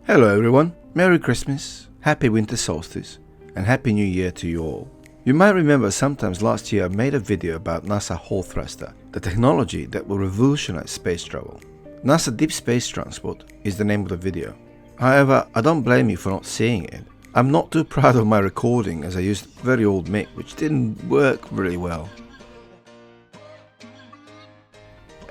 Hello everyone, Merry Christmas, Happy Winter Solstice, and Happy New Year to you all. You might remember sometimes last year I made a video about NASA Hall Thruster, the technology that will revolutionize space travel. NASA Deep Space Transport is the name of the video. However, I don't blame you for not seeing it. I'm not too proud of my recording as I used very old mic which didn't work really well.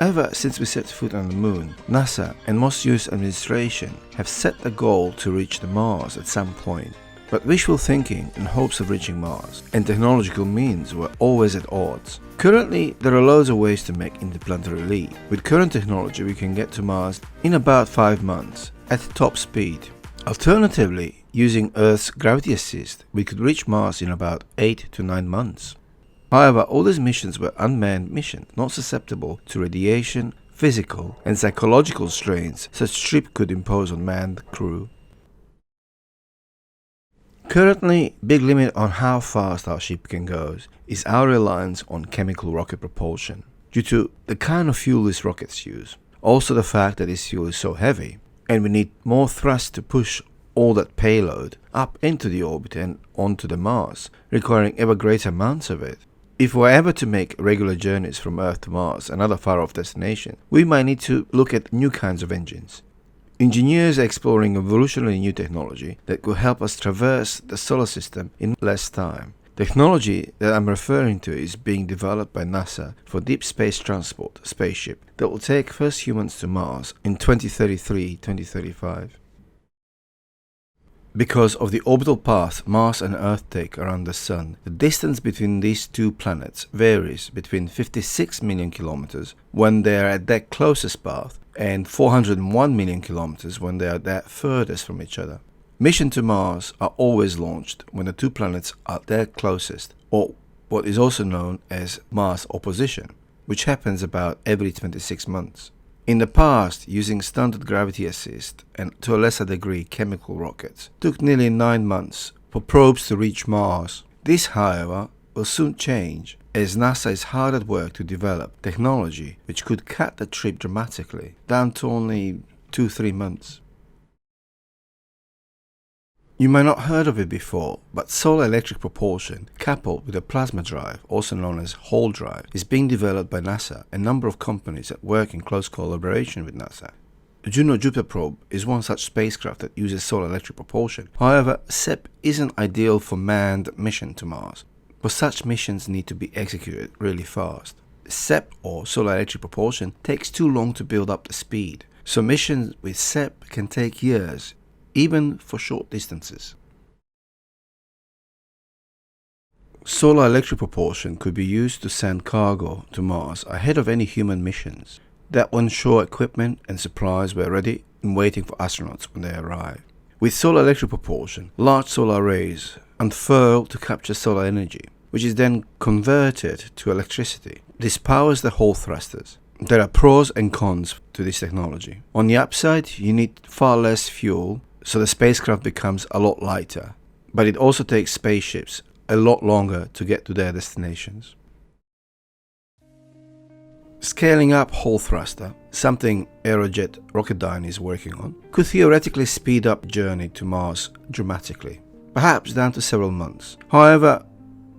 Ever since we set foot on the moon, NASA and most US administration have set a goal to reach the Mars at some point. But wishful thinking and hopes of reaching Mars and technological means were always at odds. Currently, there are loads of ways to make interplanetary leap. With current technology, we can get to Mars in about 5 months at top speed. Alternatively, using Earth's gravity assist, we could reach Mars in about 8 to 9 months. However, all these missions were unmanned missions, not susceptible to radiation, physical and psychological strains such trip could impose on manned crew. Currently, big limit on how fast our ship can go is our reliance on chemical rocket propulsion, due to the kind of fuel these rockets use. Also the fact that this fuel is so heavy, and we need more thrust to push all that payload up into the orbit and onto the Mars, requiring ever greater amounts of it. If we're ever to make regular journeys from Earth to Mars and other far-off destinations, we might need to look at new kinds of engines. Engineers are exploring evolutionary new technology that could help us traverse the solar system in less time. Technology that I'm referring to is being developed by NASA for deep space transport spaceship that will take first humans to Mars in 2033-2035. Because of the orbital path Mars and Earth take around the Sun, the distance between these two planets varies between 56 million kilometers when they are at their closest path and 401 million kilometers when they are their furthest from each other. Missions to Mars are always launched when the two planets are their closest, or what is also known as Mars opposition, which happens about every 26 months. In the past, using standard gravity assist and to a lesser degree chemical rockets, took nearly 9 months for probes to reach Mars. This, however, will soon change as NASA is hard at work to develop technology which could cut the trip dramatically, down to only 2-3 months. You might not heard of it before, but solar electric propulsion, coupled with a plasma drive, also known as Hall drive, is being developed by NASA and a number of companies that work in close collaboration with NASA. The Juno Jupiter probe is one such spacecraft that uses solar electric propulsion. However, SEP isn't ideal for manned mission to Mars, but such missions need to be executed really fast. SEP, or solar electric propulsion, takes too long to build up the speed, so missions with SEP can take years, even for short distances. Solar electric propulsion could be used to send cargo to Mars ahead of any human missions. That will ensure equipment and supplies were ready and waiting for astronauts when they arrive. With solar electric propulsion, large solar arrays unfurl to capture solar energy, which is then converted to electricity. This powers the Hall thrusters. There are pros and cons to this technology. On the upside, you need far less fuel, so the spacecraft becomes a lot lighter, but it also takes spaceships a lot longer to get to their destinations. Scaling up Hall thruster, something Aerojet Rocketdyne is working on, could theoretically speed up journey to Mars dramatically, perhaps down to several months. However,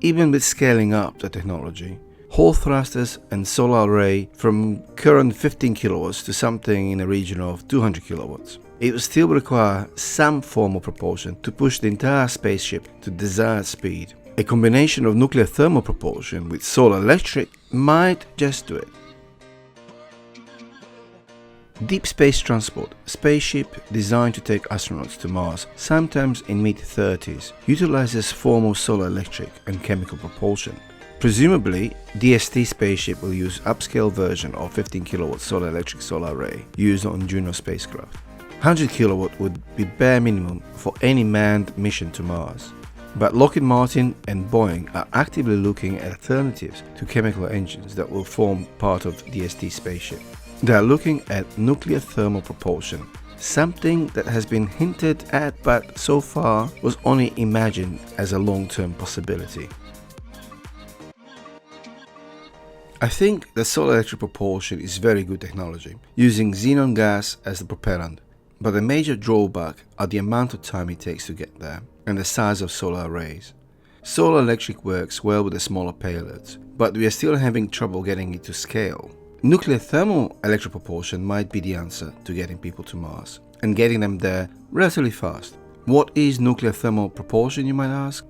even with scaling up the technology, Hall thrusters and solar array from current 15 kilowatts to something in the region of 200 kilowatts. It will still require some form of propulsion to push the entire spaceship to desired speed. A combination of nuclear thermal propulsion with solar electric might just do it. Deep Space Transport, spaceship designed to take astronauts to Mars, sometimes in mid-30s, utilizes form of solar electric and chemical propulsion. Presumably, DST spaceship will use upscale version of 15 kilowatt solar electric solar array used on Juno spacecraft. 100 kilowatt would be bare minimum for any manned mission to Mars. But Lockheed Martin and Boeing are actively looking at alternatives to chemical engines that will form part of DST spaceship. They are looking at nuclear thermal propulsion, something that has been hinted at but so far was only imagined as a long-term possibility. I think that solar electric propulsion is very good technology, using xenon gas as the propellant. But the major drawback are the amount of time it takes to get there and the size of solar arrays. Solar electric works well with the smaller payloads, but we are still having trouble getting it to scale. Nuclear thermal electric propulsion might be the answer to getting people to Mars and getting them there relatively fast. What is nuclear thermal propulsion, you might ask?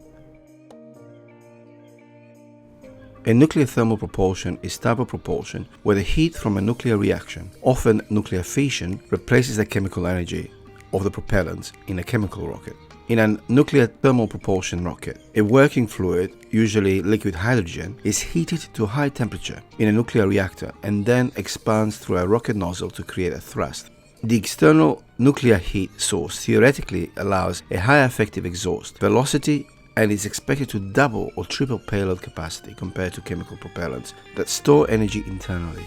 A nuclear thermal propulsion is type of propulsion where the heat from a nuclear reaction, often nuclear fission, replaces the chemical energy of the propellants in a chemical rocket. In a nuclear thermal propulsion rocket, a working fluid, usually liquid hydrogen, is heated to high temperature in a nuclear reactor and then expands through a rocket nozzle to create a thrust. The external nuclear heat source theoretically allows a high effective exhaust velocity and is expected to double or triple payload capacity compared to chemical propellants that store energy internally.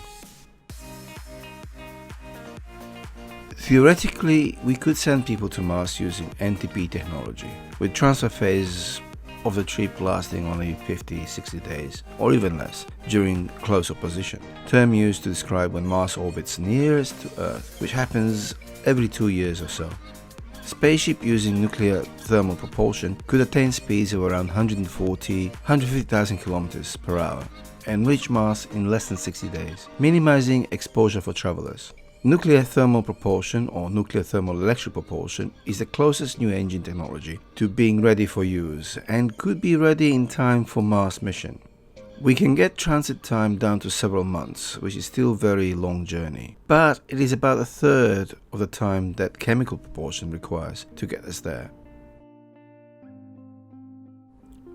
Theoretically, we could send people to Mars using NTP technology, with transfer phase of the trip lasting only 50-60 days, or even less, during close opposition, term used to describe when Mars orbits nearest to Earth, which happens every 2 years or so. Spaceship using nuclear thermal propulsion could attain speeds of around 150,000 km per hour and reach Mars in less than 60 days, minimizing exposure for travelers. Nuclear thermal propulsion or nuclear thermal electric propulsion is the closest new engine technology to being ready for use and could be ready in time for Mars mission. We can get transit time down to several months, which is still a very long journey, but it is about a third of the time that chemical propulsion requires to get us there.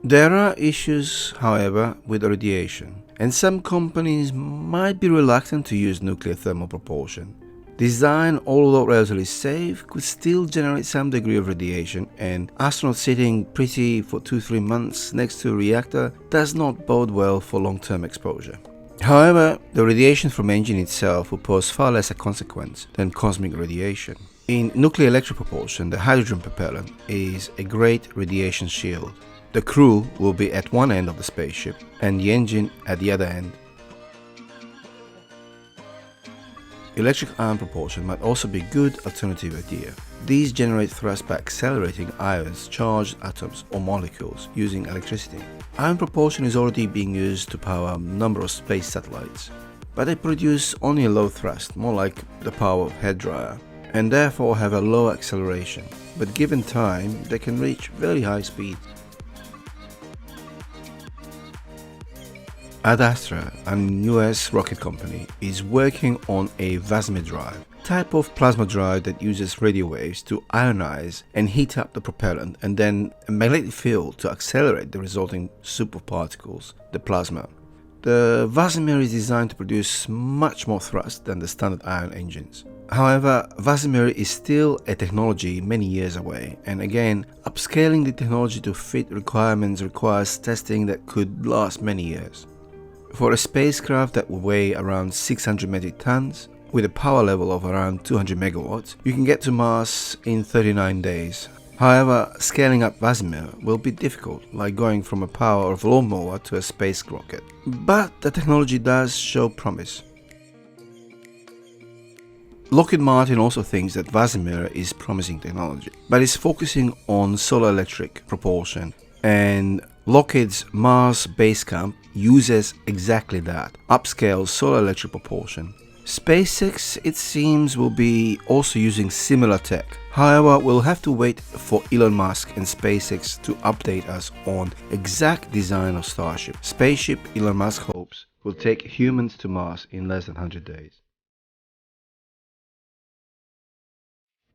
There are issues, however, with radiation, and some companies might be reluctant to use nuclear thermal propulsion. Design, although relatively safe, could still generate some degree of radiation, and astronauts sitting pretty for 2-3 months next to a reactor does not bode well for long-term exposure. However, the radiation from engine itself will pose far less a consequence than cosmic radiation. In nuclear electric propulsion, the hydrogen propellant is a great radiation shield. The crew will be at one end of the spaceship and the engine at the other end. Electric ion propulsion might also be a good alternative idea. These generate thrust by accelerating ions, charged atoms or molecules using electricity. Ion propulsion is already being used to power a number of space satellites, but they produce only a low thrust, more like the power of a hairdryer, and therefore have a low acceleration, but given time they can reach very high speeds. Ad Astra, a US rocket company, is working on a Vasimir drive, type of plasma drive that uses radio waves to ionize and heat up the propellant and then a magnetic field to accelerate the resulting superparticles, the plasma. The Vasimir is designed to produce much more thrust than the standard ion engines. However, Vasimir is still a technology many years away, and again, upscaling the technology to fit requirements requires testing that could last many years. For a spacecraft that will weigh around 600 metric tons, with a power level of around 200 megawatts, you can get to Mars in 39 days. However, scaling up Vasimir will be difficult, like going from a power of a lawnmower to a space rocket. But the technology does show promise. Lockheed Martin also thinks that Vasimir is promising technology, but is focusing on solar electric propulsion, and Lockheed's Mars base camp uses exactly that, upscale solar electric propulsion. SpaceX, it seems, will be also using similar tech. However, we'll have to wait for Elon Musk and SpaceX to update us on exact design of Starship. Spaceship, Elon Musk hopes, will take humans to Mars in less than 100 days.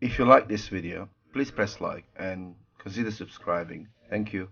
If you like this video, please press like and consider subscribing. Thank you.